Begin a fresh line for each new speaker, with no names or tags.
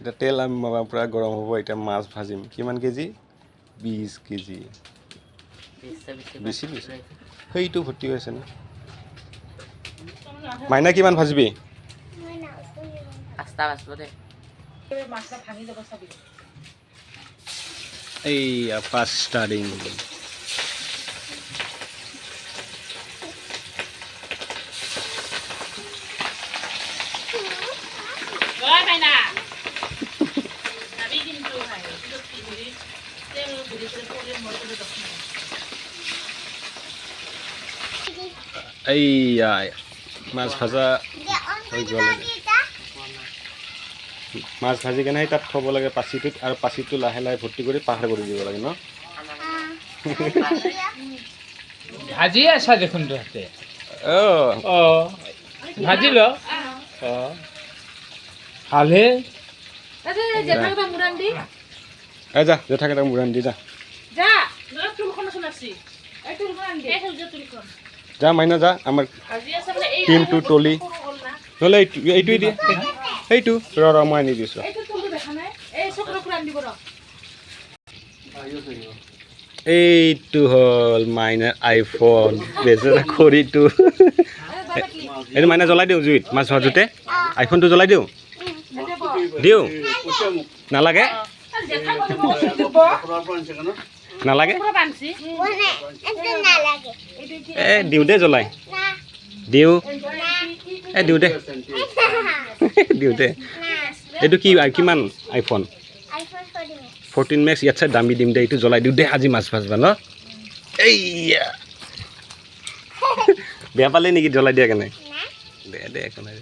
এটা তেল আমি পুৰা গৰম হ'ব এতিয়া মাছ ভাজিম কিমান কেজি 20 কেজি বেছি বেছি সেইটো ভৰ্তি হৈছে না মাইনা কিমান ভাজিবি এইয়া ফাৰ্ষ্ট ষ্টাৰ্টিং এইয়া মাছ ভাজা হৈ গ'ল মাছ ভাজি কেনে তাত থ'ব লাগে পাচিটোত আৰু পাচিটো লাহে লাহে ভৰ্তি কৰি পাহাৰ কৰি দিব লাগে ন
ভাজি আছা দেখোন তহঁতে ভাজি ল ভালহে
যা জেঠাকেইটাক মুৰাণ দি যা যা মাইনা যা আমাৰ টিমটো টলি নহ'লে এইটোৱে দিয়ে সেইটো ৰ মই আনি দিছোঁ এইটো হ'ল মাইনাৰ আইফোন বেচেৰা খৰিটো এইটো মাইনা জ্বলাই দিওঁ জুইত মাছ ভাজোঁতে আইফোনটো জ্বলাই দিওঁ দিওঁ নালাগে নালাগে দিওঁ দে জ্বলাই দিওঁ দিওঁ দে দিওঁ দে এইটো কি কিমান আইফোন 14 মেক্স ইয়াত চাই দামী দিম দে এইটো জ্বলাই দিওঁ দে আজি মাছ ভাজবা ন এইয়া বেয়া পালে নেকি জ্বলাই দিয়া কেনে দে দে একো নাই